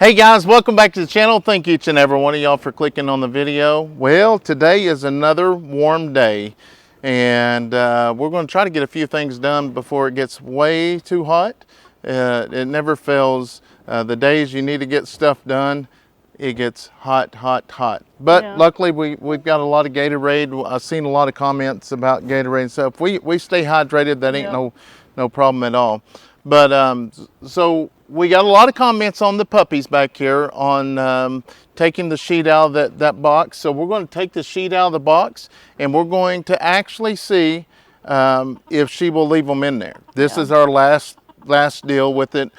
Hey guys, welcome back to the channel. Thank each and every one of y'all for clicking on the video. Well, today is another warm day, and we're going to try to get a few things done before it gets way too hot. It never fails. The days you need to get stuff done, it gets hot, hot, hot. But Yeah. luckily we've got a lot of Gatorade. I've seen a lot of comments about Gatorade and stuff. We stay hydrated. That ain't no problem at all. But so we got a lot of comments on the puppies back here on taking the sheet out of that box. So we're going to take the sheet out of the box and we're going to actually see if she will leave them in there. This is our last deal with it,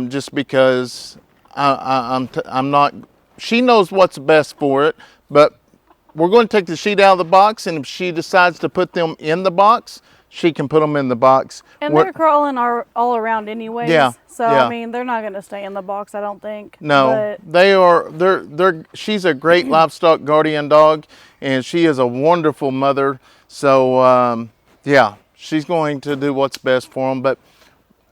just because I'm not. She knows what's best for it, but we're going to take the sheet out of the box, and if she decides to put them in the box, she can put them in the box. And they're crawling all around anyways. Yeah. So yeah. I mean, they're not going to stay in the box, I don't think. No, they are. She's a great livestock guardian dog, and she is a wonderful mother. So yeah, she's going to do what's best for them. But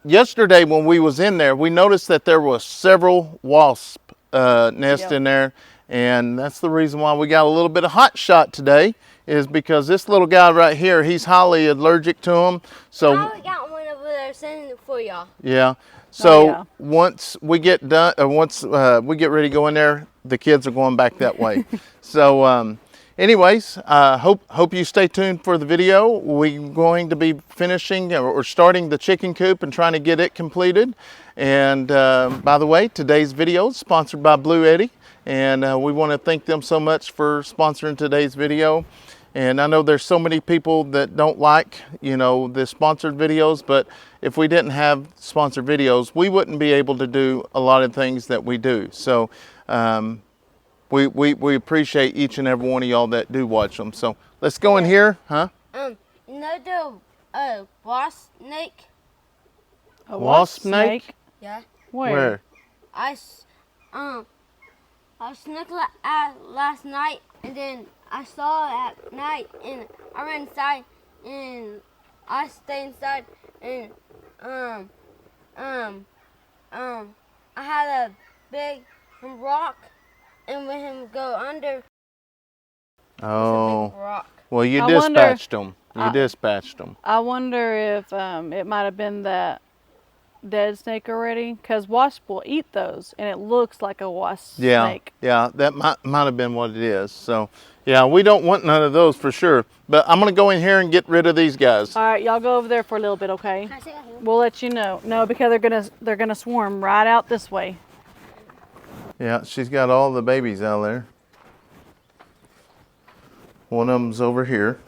yesterday when we was in there, we noticed that there was several wasp nests in there, and that's the reason why we got a little bit of hot shot today, is because this little guy right here, he's highly allergic to them. So I got one over there sending it for y'all. Yeah. So once we get done, once we get ready to go in there, the kids are going back that way. So anyways, hope you stay tuned for the video. We're going to be finishing or starting the chicken coop and trying to get it completed. And by the way, today's video is sponsored by Bluedetti, and we want to thank them so much for sponsoring today's video. And I know there's so many people that don't like, the sponsored videos, but if we didn't have sponsored videos, we wouldn't be able to do a lot of things that we do. So we appreciate each and every one of y'all that do watch them. So let's go in here, huh? The wasp snake? A wasp snake? Yeah. Where? I snuck last night, and then I saw it at night, and I ran inside, and I stayed inside, and I had a big rock, and when him go under, Oh, it's a big rock. Well, you I dispatched them. You dispatched them. I wonder if it might have been that dead snake already, because wasps will eat those, and it looks like a wasp snake. Yeah, that might have been what it is. So, yeah, we don't want none of those for sure. But I'm going to go in here and get rid of these guys. All right, y'all go over there for a little bit, okay? Can I sit out here? We'll let you know. No, because they're gonna swarm right out this way. Yeah, she's got all the babies out there. One of them's over here.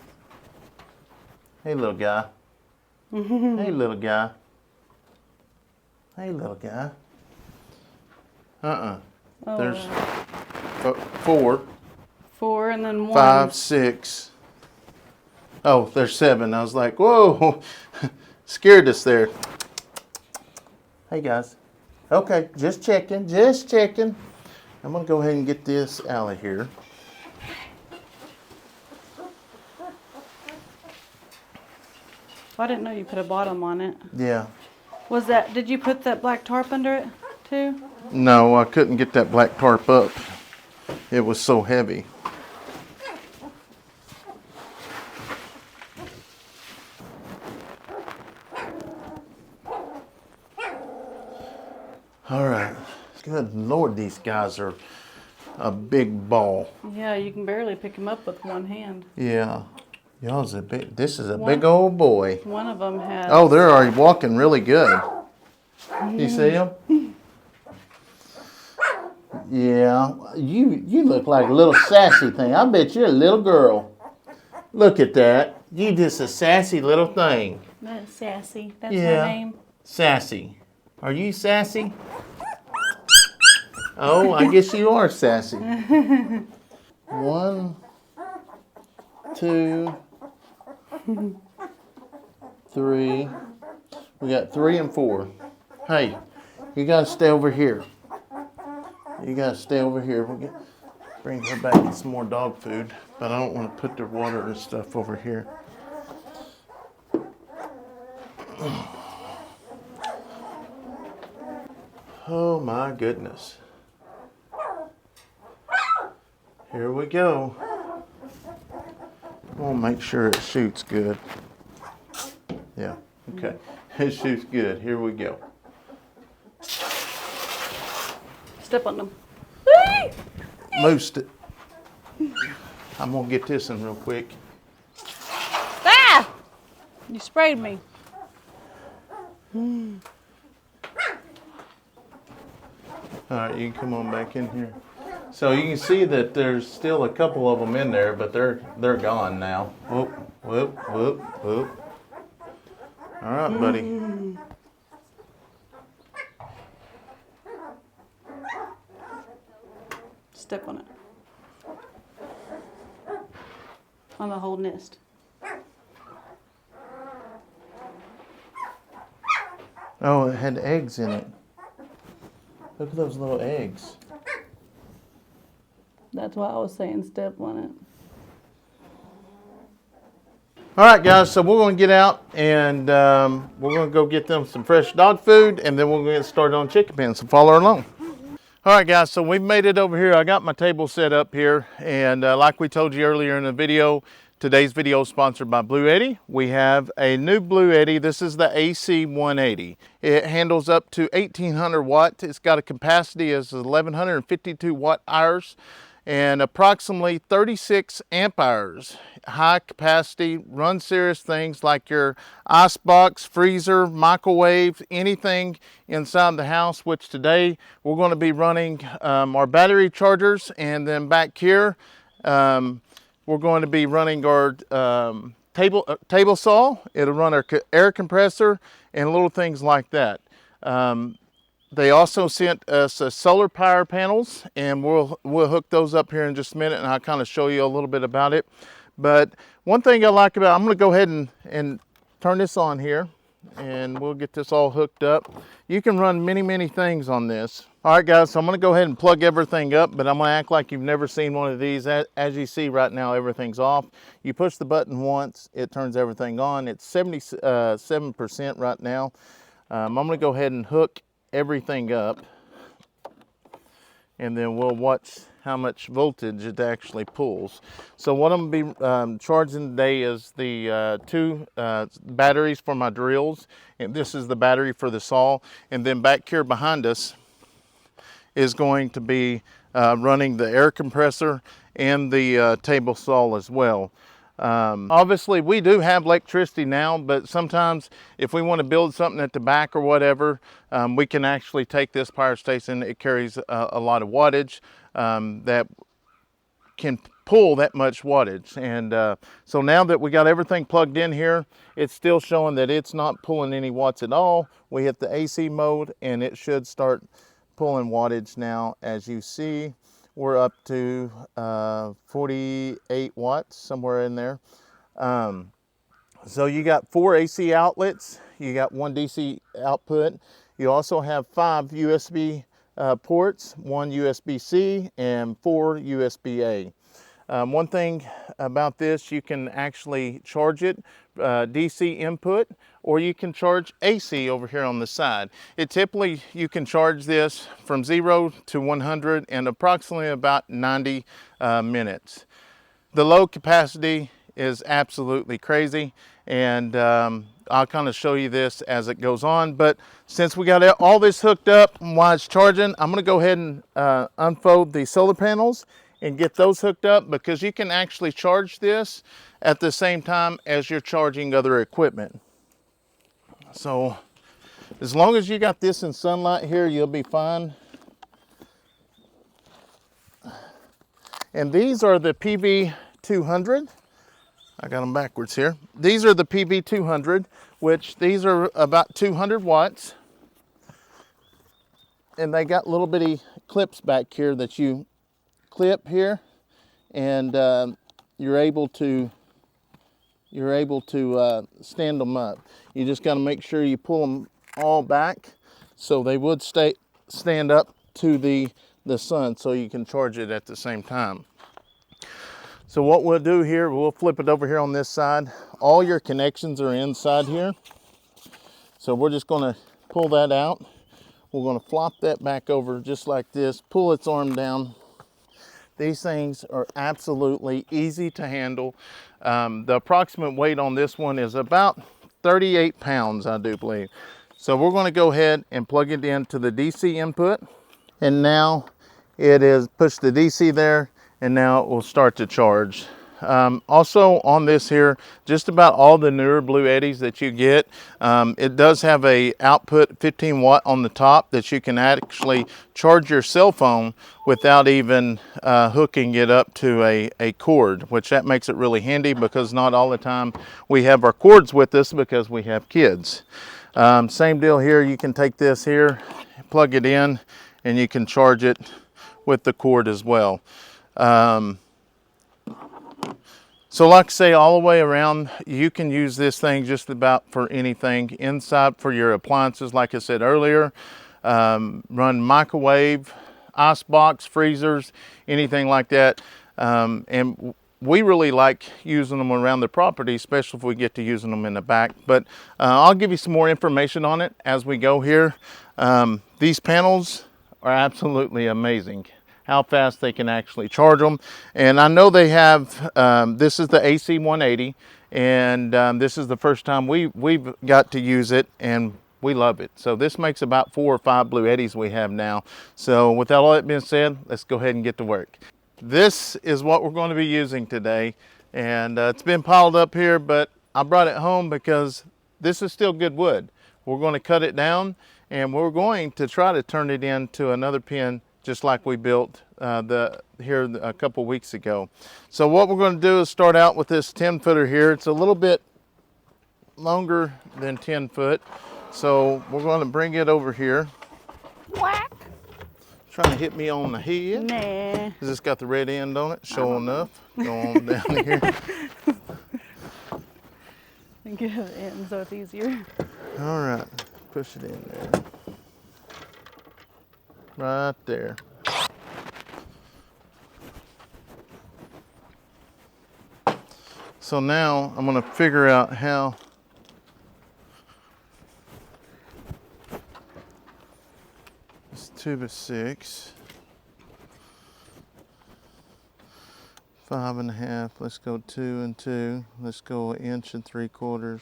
Hey, little guy. Hey, little guy. Hey, little guy. Oh, There's 4. 4 and then 1. 5, 6. Oh, there's 7. I was like, whoa, scared us there. Hey, guys. Okay, just checking, just checking. I'm going to go ahead and get this out of here. I didn't know you put a bottom on it. Yeah. Did you put that black tarp under it too? No, I couldn't get that black tarp up. It was so heavy. All right. Good Lord, these guys are a big ball. Yeah, you can barely pick them up with one hand. Yeah. This is a big old boy. One of them has... Oh, they're already walking really good. You see them? Yeah. You look like a little sassy thing. I bet you're a little girl. Look at that. You just a sassy little thing. That's Sassy. That's her name. Sassy. Are you sassy? Oh, I guess you are sassy. 1, 2, 3. We got 3 and 4. Hey, you gotta stay over here. You gotta stay over here. We'll bring her back and some more dog food, but I don't want to put the water and stuff over here. Oh my goodness. Here we go. We'll make sure it shoots good. Yeah, okay. It shoots good. Here we go. Step on them. Moosed it. I'm gonna get this in real quick. Ah! You sprayed me. All right, you can come on back in here. So you can see that there's still a couple of them in there, but they're gone now. Whoop, whoop, whoop, whoop. All right, buddy. Step on it. On the whole nest. Oh, it had eggs in it. Look at those little eggs. That's why I was saying step on it. All right, guys, so we're going to get out and we're going to go get them some fresh dog food, and then we're going to get started on chicken pens, so follow along. All right, guys, so we've made it over here. I got my table set up here, and like we told you earlier in the video, today's video is sponsored by Bluedetti. We have a new Bluedetti. This is the AC180. It handles up to 1800 watts. It's got a capacity of 1152 watt hours and approximately 36 amp hours. High capacity, run serious things like your ice box, freezer, microwave, anything inside the house, which today we're going to be running our battery chargers, and then back here we're going to be running our table saw. It'll run our air compressor and little things like that. They also sent us solar power panels, and we'll hook those up here in just a minute, and I'll kind of show you a little bit about it. But one thing I like about, I'm going to go ahead and turn this on here, and we'll get this all hooked up. You can run many things on this. All right, guys, so I'm going to go ahead and plug everything up, but I'm going to act like you've never seen one of these. As you see right now, everything's off. You push the button once, it turns everything on. It's 77% right now. I'm going to go ahead and hook everything up, and then we'll watch how much voltage it actually pulls. So what I'm going to be charging today is the two batteries for my drills, and this is the battery for the saw, and then back here behind us is going to be running the air compressor and the table saw as well. Obviously we do have electricity now, but sometimes if we want to build something at the back or whatever, we can actually take this power station. It carries a lot of wattage that can pull that much wattage. And so now that we got everything plugged in here, it's still showing that it's not pulling any watts at all. We hit the AC mode and it should start pulling wattage now. As you see, we're up to 48 watts, somewhere in there. So you got 4 AC outlets, you got 1 DC output. You also have 5 USB ports, 1 USB-C and 4 USB-A. One thing about this, you can actually charge it DC input, or you can charge AC over here on the side. Typically you can charge this from 0 to 100 in approximately about 90 minutes. The load capacity is absolutely crazy, and I'll kind of show you this as it goes on. But since we got all this hooked up and while it's charging, I'm going to go ahead and unfold the solar panels and get those hooked up, because you can actually charge this at the same time as you're charging other equipment. So as long as you got this in sunlight here, you'll be fine. And these are the PV200. I got them backwards here. These are the PV200, which these are about 200 watts. And they got little bitty clips back here that you clip here, and you're able to stand them up. You just got to make sure you pull them all back so they would stand up to the sun, so you can charge it at the same time. So what we'll do here, we'll flip it over here on this side. All your connections are inside here, so we're just going to pull that out. We're going to flop that back over just like this, pull its arm down. These things are absolutely easy to handle. The approximate weight on this one is about 38 pounds, I do believe. So we're going to go ahead and plug it into the DC input. And now it is push the DC there, and now it will start to charge. Also on this here, just about all the newer Bluedettis that you get, it does have a output 15 watt on the top that you can actually charge your cell phone without even hooking it up to a cord, which that makes it really handy because not all the time we have our cords with us because we have kids. Same deal here, you can take this here, plug it in, and you can charge it with the cord as well. So like I say, all the way around, you can use this thing just about for anything. Inside for your appliances, like I said earlier, run microwave, ice box, freezers, anything like that. And we really like using them around the property, especially if we get to using them in the back. But I'll give you some more information on it as we go here. These panels are absolutely amazing, how fast they can actually charge them. And I know they have, this is the AC180, and this is the first time we've got to use it, and we love it. So this makes about 4 or 5 Bluedettis we have now. So with all that being said, let's go ahead and get to work. This is what we're going to be using today, and it's been piled up here, but I brought it home because this is still good wood. We're going to cut it down, and we're going to try to turn it into another pen just like we built here a couple weeks ago. So what we're going to do is start out with this 10-footer here. It's a little bit longer than 10 foot. So we're going to bring it over here. Whack. Trying to hit me on the head. Nah. Has this got the red end on it? Sure enough. Go on down here. Get it in so it's easier. All right. Push it in there. Right there. So now I'm going to figure out how this tube is 6, 5 1/2. Let's go 2 and 2. Let's go 1 3/4.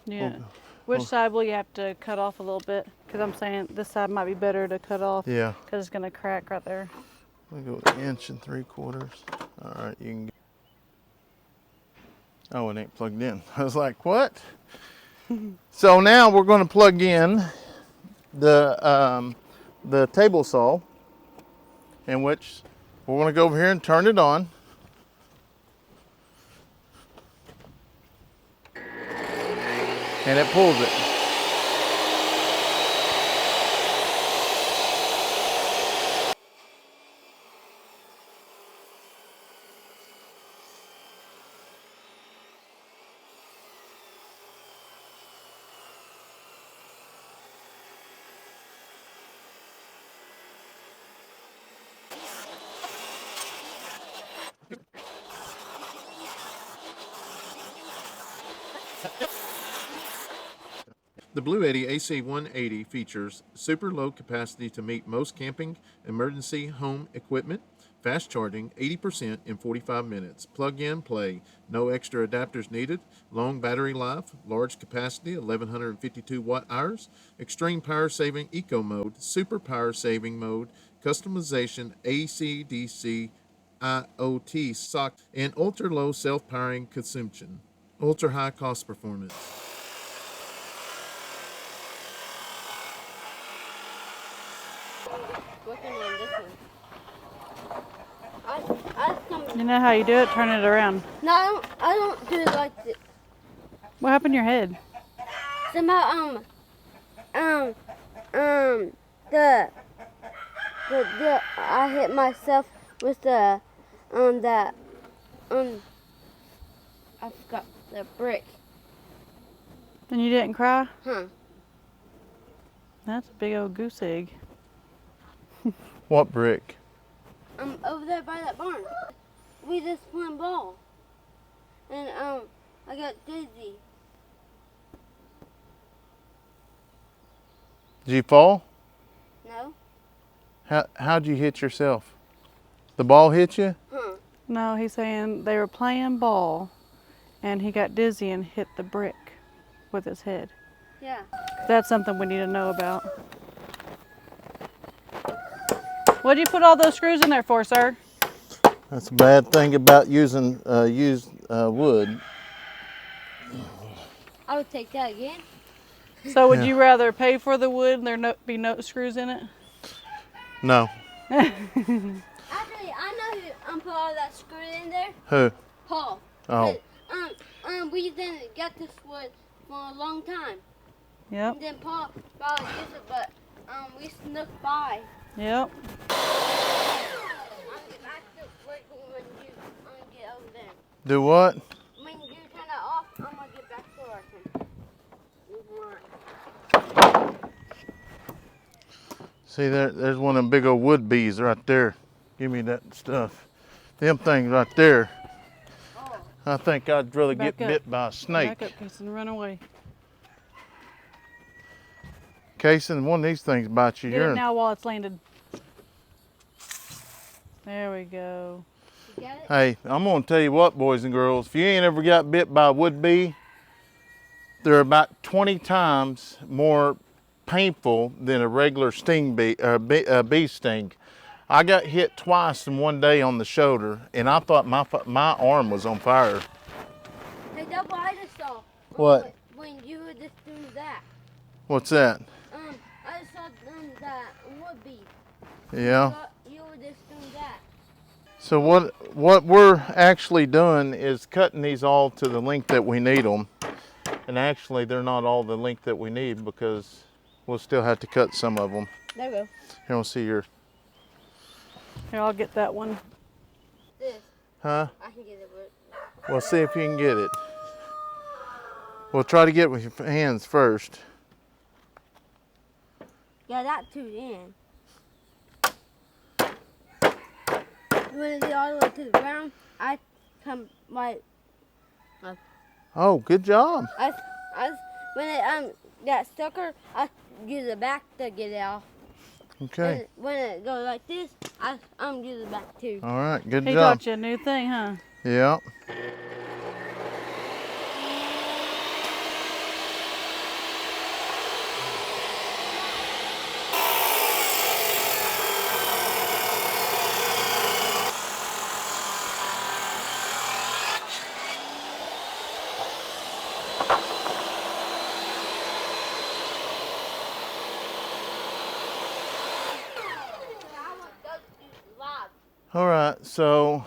Yeah. Which side will you have to cut off a little bit? Because I'm saying this side might be better to cut off. Yeah. Because it's going to crack right there. We'll go 1 3/4. All right, you can. Oh, it ain't plugged in. I was like, what? So now we're going to plug in the table saw, in which we're going to go over here and turn it on. And it pulls it. The Bluetti AC180 features super low capacity to meet most camping, emergency home equipment, fast charging 80% in 45 minutes, plug in, play, no extra adapters needed, long battery life, large capacity 1152 watt hours, extreme power saving eco mode, super power saving mode, customization AC DC IoT sock, and ultra low self-powering consumption, ultra high cost performance. Working on this one. I just You know how you do it? Turn it around. No, I don't do it like this. What happened to your head? Somehow, I hit myself with the, I forgot the brick. And you didn't cry? Huh. That's a big old goose egg. What brick? Over there by that barn. We just playing ball. And, I got dizzy. Did you fall? No? How'd you hit yourself? The ball hit you? No, he's saying they were playing ball and he got dizzy and hit the brick with his head. Yeah. That's something we need to know about. What'd you put all those screws in there for, sir? That's a bad thing about using used wood. I would take that again. So would Yeah. you rather pay for the wood and there be no screws in it? No. Actually, I know who put all that screw in there. Who? Paul. Oh. But, we didn't get this wood for a long time. Yep. And then Paul probably used it, but we snuck by. Yep. I'll get back to work when you get over there. Do what? When you turn it off, I'm gonna get back to working. See, there's one of them big old wood bees right there. Give me that stuff. Them things right there. Oh. I think I'd rather Back get up. bit by a snake. Back up, Kayson, run away. Kayson, one of these things bites you. Get it now while it's landed. There we go. You get it? Hey, I'm gonna tell you what, boys and girls, if you ain't ever got bit by a wood bee, they're about 20 times more painful than a regular sting bee, bee sting. I got hit twice in one day on the shoulder, and I thought my arm was on fire. Hey, that's what I just saw. What? When you were just doing that. What's that? I just saw that wood bee. Yeah. You were just doing that. So what we're actually doing is cutting these all to the length that we need them. And actually, they're not all the length that we need because we'll still have to cut some of them. There we go. Here, we'll see your, Here, I'll get that one. This. huh? I can get it with. We'll see if you can get it. We'll try to get it with your hands first. Yeah, that too, in. When it get all the way to the ground, I come right. Oh, good job. When it got stucker, I use the back to get it off. Okay. And when it goes like this, I'm use the back too. All right, good He job. taught you a new thing, huh? Yeah. All right, so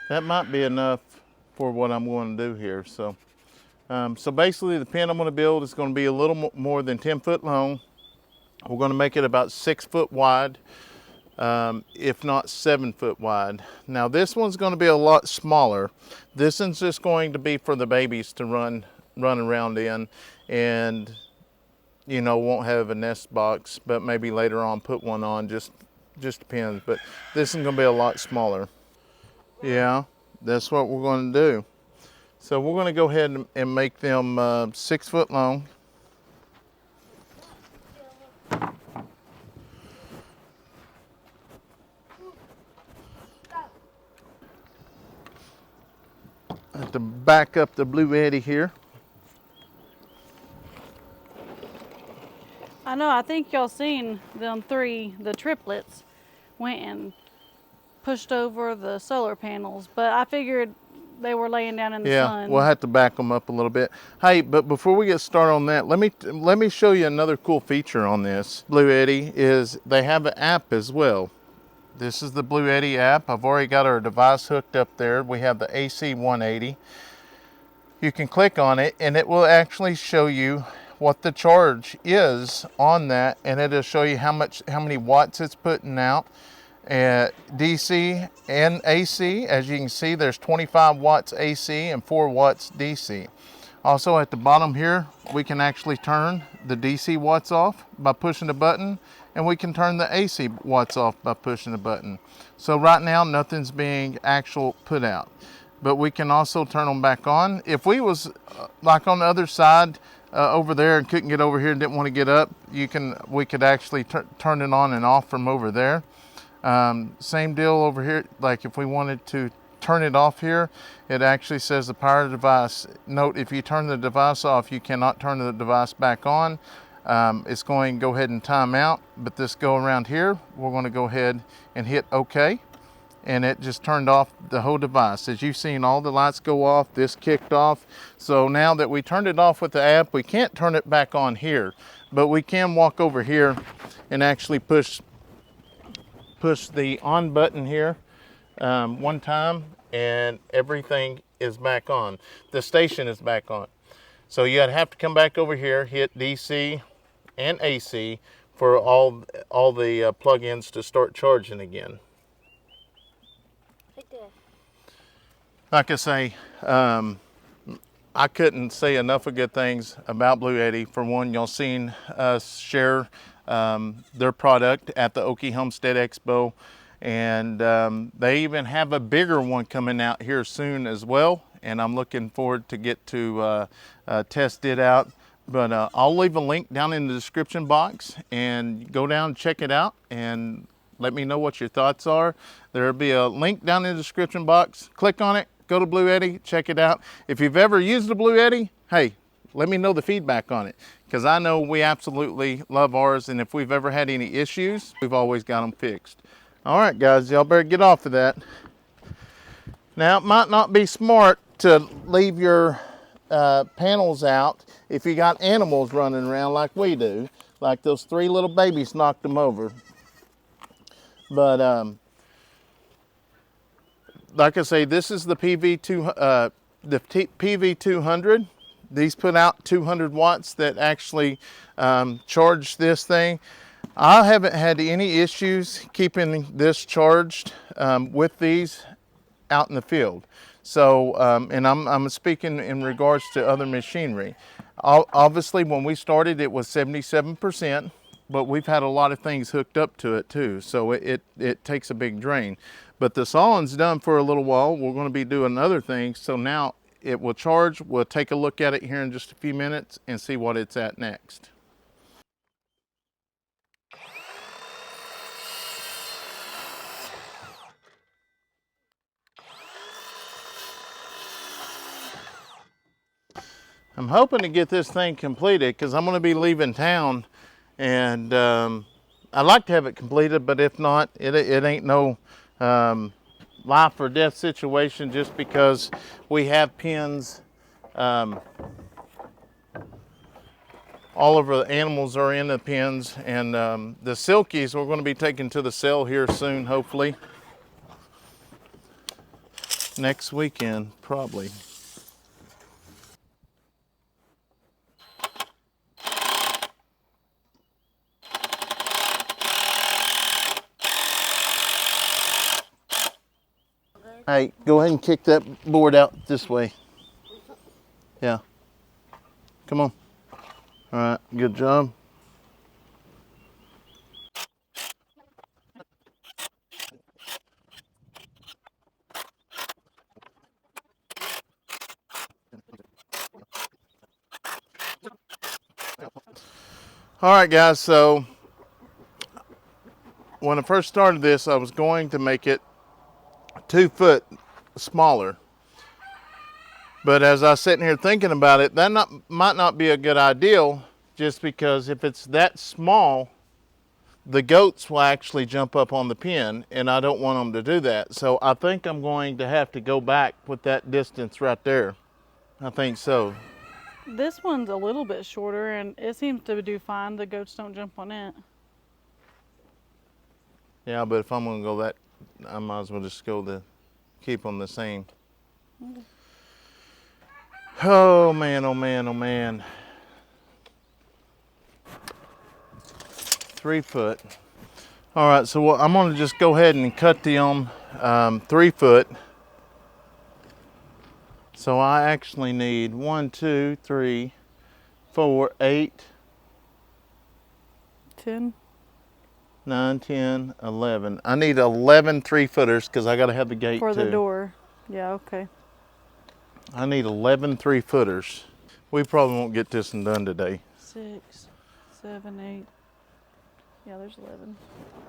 that might be enough for what I'm going to do here. So basically the pen I'm going to build is going to be a little more than 10 foot long. We're going to make it about 6 foot wide, if not 7 foot wide. Now this one's going to be a lot smaller. This one's just going to be for the babies to run around in, and you know, won't have a nest box, but maybe later on put one on, just depends. But this is gonna be a lot smaller. Yeah, that's what we're gonna do. So we're gonna go ahead and make them 6 foot long. I have to back up the Bluedetti here. I know, I think y'all seen them three, the triplets, went and pushed over the solar panels, but I figured they were laying down in the sun. Yeah, we'll have to back them up a little bit. Hey, but before we get started on that, let me show you another cool feature on this Bluedetti is they have an app as well. This is the Bluedetti app. I've already got our device hooked up there. We have the AC180. You can click on it and it will actually show you what the charge is on that, and it'll show you how many watts it's putting out, DC and AC. As you can see, there's 25 watts AC and 4 watts DC. Also at the bottom here, we can actually turn the DC watts off by pushing the button, and we can turn the AC watts off by pushing the button. So right now nothing's being put out, but we can also turn them back on. If we was like on the other side, over there and couldn't get over here and didn't want to get up, we could actually turn it on and off from over there. Same deal over here. Like if we wanted to turn it off here, it actually says the power device. Note, if you turn the device off, you cannot turn the device back on. It's going to go ahead and time out, but this go around here, we're going to go ahead and hit OK, and it just turned off the whole device. As you've seen, all the lights go off, this kicked off. So now that we turned it off with the app, we can't turn it back on here, but we can walk over here and actually push the on button here one time, and everything is back on. The station is back on. So you'd have to come back over here, hit DC and AC for all the plug-ins to start charging again. Like I say, I couldn't say enough of good things about Bluedetti. For one, y'all seen us share their product at the Okie Homestead Expo, and they even have a bigger one coming out here soon as well, and I'm looking forward to get to test it out. But I'll leave a link down in the description box, and go down and check it out and let me know what your thoughts are. There'll be a link down in the description box. Click on it, go to Bluedetti, check it out. If you've ever used a Bluedetti, hey, let me know the feedback on it, because I know we absolutely love ours, and if we've ever had any issues, we've always got them fixed. All right, guys, y'all better get off of that. Now, it might not be smart to leave your panels out if you got animals running around like we do, like those 3 little babies knocked them over. But like I say, this is the PV200. These put out 200 watts that actually charge this thing. I haven't had any issues keeping this charged with these out in the field. So, and I'm speaking in regards to other machinery. Obviously, when we started, it was 77%, but we've had a lot of things hooked up to it too, so it takes a big drain. But the Solon's done for a little while. We're going to be doing other things, so now it will charge. We'll take a look at it here in just a few minutes and see what it's at next. I'm hoping to get this thing completed because I'm going to be leaving town, and I'd like to have it completed, but if not, it ain't no life or death situation, just because we have pins all over. The animals are in the pins, and the silkies we're going to be taking to the sale here soon, hopefully next weekend probably. Hey, go ahead and kick that board out this way. Yeah. Come on. All right, good job. All right, guys, so when I first started this, I was going to make it 2 foot smaller, but as I was sitting here thinking about it, that might not be a good idea, just because if it's that small, the goats will actually jump up on the pen, and I don't want them to do that. So I think I'm going to have to go back with that distance right there. I think so. This one's a little bit shorter, and it seems to do fine. The goats don't jump on it. Yeah, but if I'm going to go that, I might as well just keep them the same. Oh man, oh man, oh man. 3 foot. All right, so I'm going to just go ahead and cut them 3 foot. So I actually need 1, 2, 3, 4, 8, 10, 9, 10, 11. I need 11 3-footers because I got to have the gate for too. the door. Yeah, okay. I need 11 3-footers. We probably won't get this one done today. 6, 7, 8. Yeah, there's 11.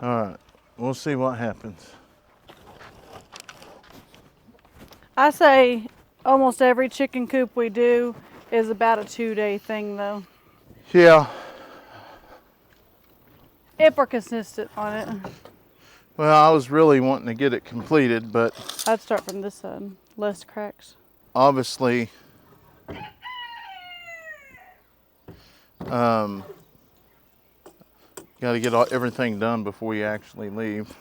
All right, we'll see what happens. I say almost every chicken coop we do is about a 2-day thing, though. Yeah. If we're consistent on it. Well, I was really wanting to get it completed, but I'd start from this side. Less cracks. obviously, got to get everything done before you actually leave.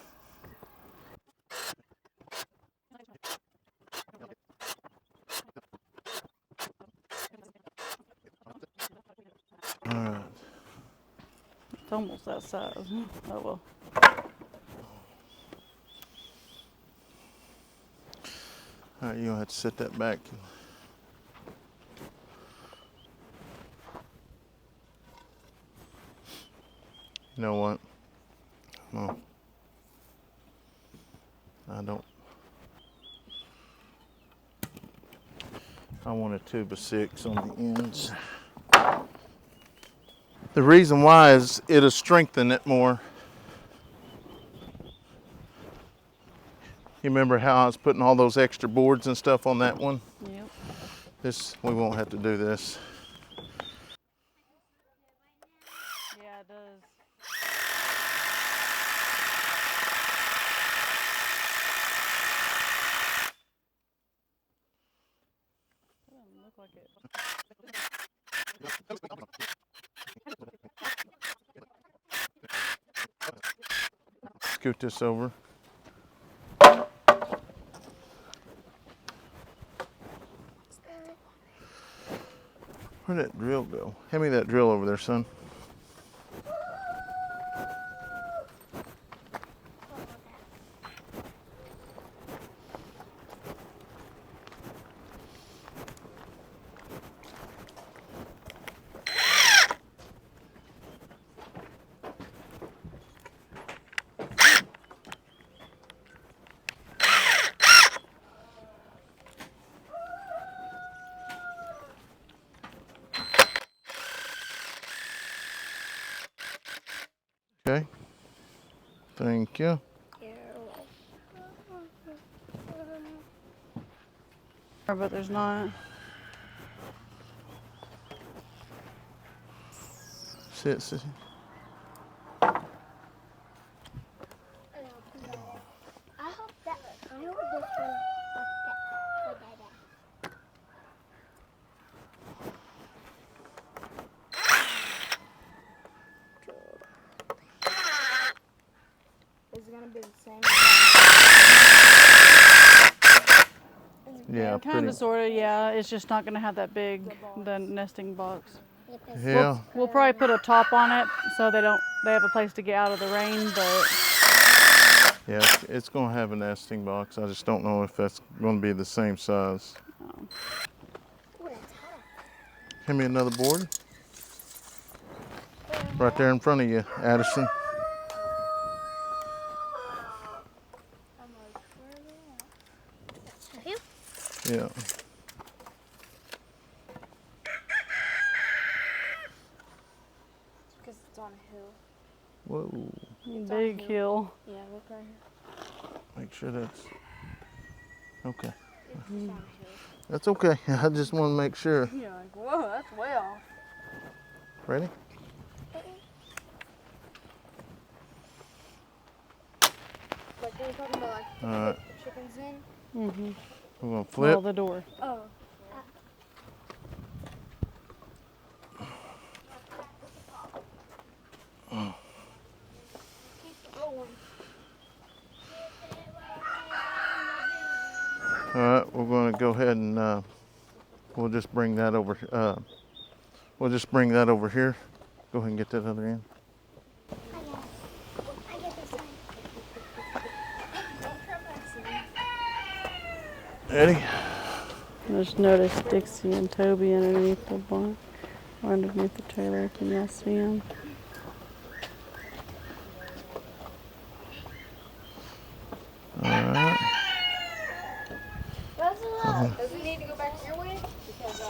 All right. It's almost that size. Oh well. All right, you'll have to set that back. You know what? No. I don't. I want a tube of 6 on the ends. The reason why is it'll strengthen it more. You remember how I was putting all those extra boards and stuff on that one? Yep. This, we won't have to do this. Yeah, it does. It doesn't look like it. Scoot this over. Where'd that drill go? Hand me that drill over there, son. Okay. Thank you. But there's not. Sit, sit. I hope this one was that. Is it gonna be the same? Yeah, Kind pretty. of, sort of, yeah. It's just not going to have that big, the nesting box. Yeah. We'll probably put a top on it so they have a place to get out of the rain, but. Yeah, it's going to have a nesting box. I just don't know if that's going to be the same size. Oh. Give me another board. Right there in front of you, Addison. Yeah. Because it's on a hill. Whoa. Big hill. Yeah, look right here. Make sure that's okay. It's on a hill. That's okay. I just want to make sure. You're like, whoa, that's way off. Ready? Like we were talking about, like All right. the chickens in. Mm-hmm. We're going to Well, flip. the door. Oh. All right, we're going to go ahead and we'll just bring that over. We'll just bring that over here. Go ahead and get that other end. Eddie? I just noticed Dixie and Toby underneath the barn, or underneath the trailer. Can y'all see them? All right. Does it need to go back your way? Because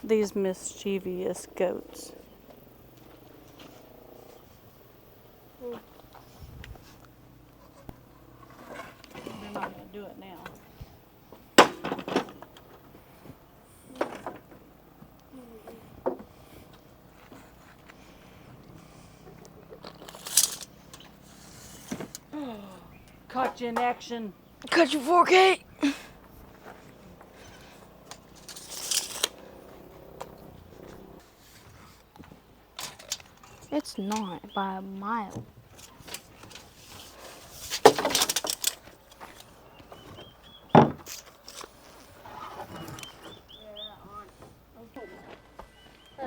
these mischievous goats. They're not going to do it now. Caught you in action. Cut your 4K. It's not by a mile. Right, I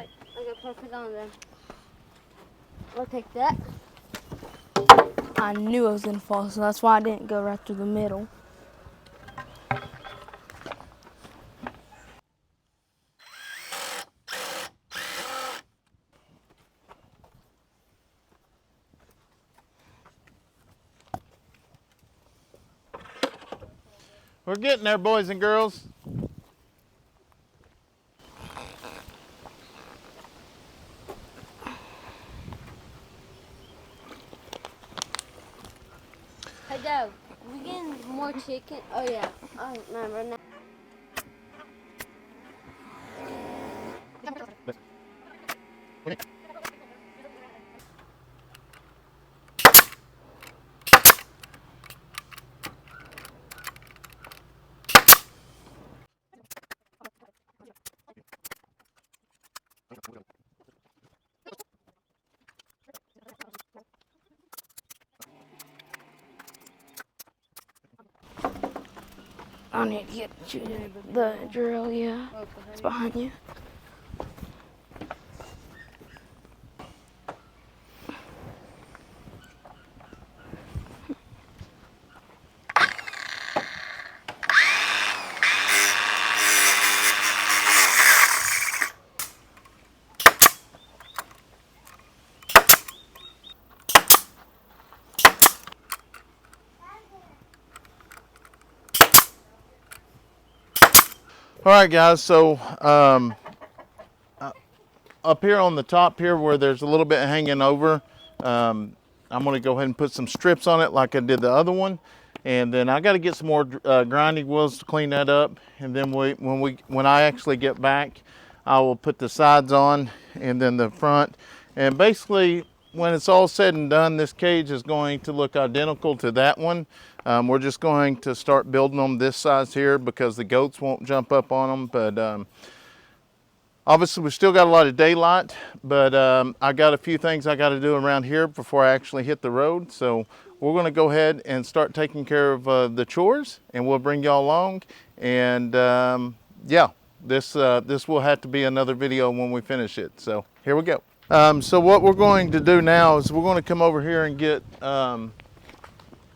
got perfect on there. I'll take that. I knew I was gonna fall, so that's why I didn't go right through the middle. We're getting there, boys and girls. Hey, Dad, we getting more chicken? Oh, yeah. I remember now. I need to get you the drill, yeah. It's behind you. All right, guys, so up here on the top here where there's a little bit hanging over, I'm gonna go ahead and put some strips on it like I did the other one. And then I gotta get some more grinding wheels to clean that up. And then when I actually get back, I will put the sides on and then the front. And basically, when it's all said and done, this cage is going to look identical to that one. We're just going to start building them this size here because the goats won't jump up on them. But obviously we still got a lot of daylight, but I got a few things I got to do around here before I actually hit the road. So we're going to go ahead and start taking care of the chores, and we'll bring y'all along. And yeah, this will have to be another video when we finish it. So here we go. So what we're going to do now is we're going to come over here and get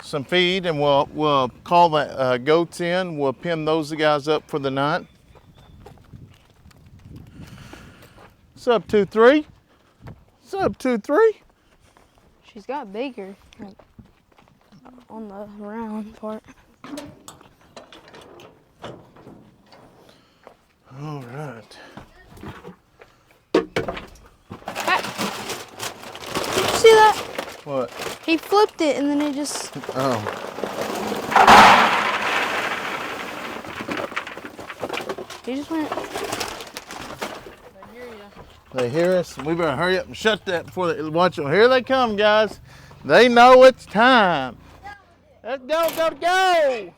some feed, and we'll call the goats in. We'll pin those guys up for the night. What's up, 2-3? What's up, 2-3? She's got bigger, like, on the round part. All right. Did you see that? What? He flipped it and then it just... Oh. He just went... They hear us. We better hurry up and shut that before they watch them. Here they come, guys. They know it's time. Let's go, go.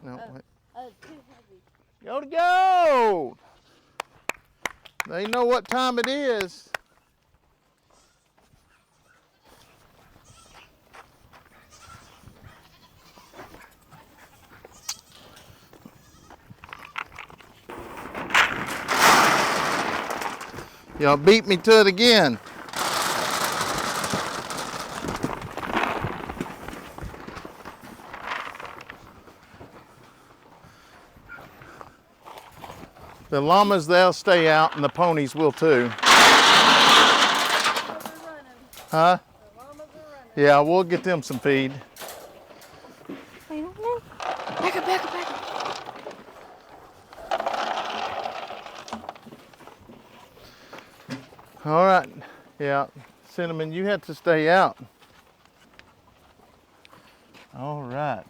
No, wait. Go. They know what time it is. Y'all beat me to it again. The llamas, they'll stay out, and the ponies will too. Huh? Yeah, we'll get them some feed. Wait, no. Back up. All right. Yeah. Cinnamon, you have to stay out. All right.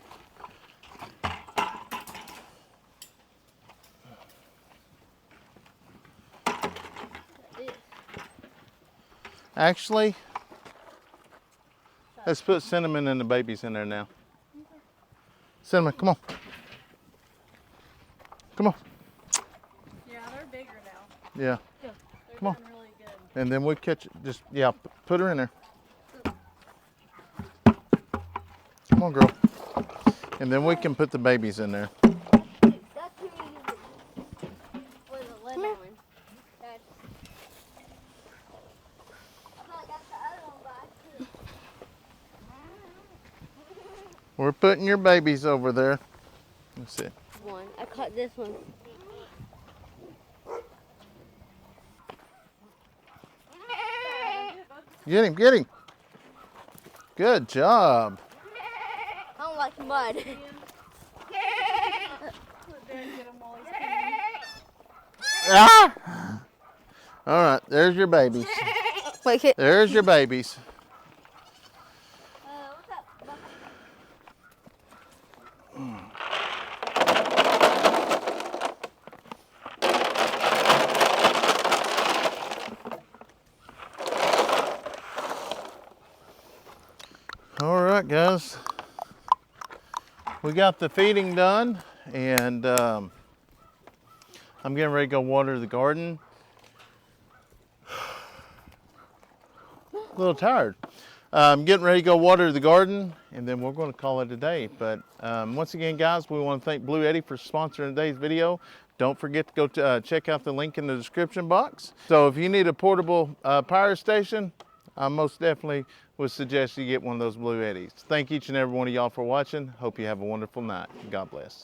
Actually, let's put Cinnamon and the babies in there now. Cinnamon, come on. Come on. Yeah, they're bigger now. Yeah. They're Come on. doing really good. And then we catch it. Just, yeah, put her in there. Come on, girl. And then we can put the babies in there. That's who we use with a lid on. Dad. I thought I got the other one back too. We're putting your babies over there. Let's see. One. I caught this one. Get him, get him. Good job. I don't like mud. Let Dad get 'em while he's peeing. Ah! All right, there's your babies. Wait, okay. There's your babies. What's up? All right, guys. We got the feeding done, and I'm getting ready to go water the garden. A little tired. I'm getting ready to go water the garden, and then we're going to call it a day. But once again, guys, we want to thank Bluedetti for sponsoring today's video. Don't forget to go check out the link in the description box. So if you need a portable power station, I most definitely would suggest you get one of those Bluedettis. Thank each and every one of y'all for watching. Hope you have a wonderful night. God bless.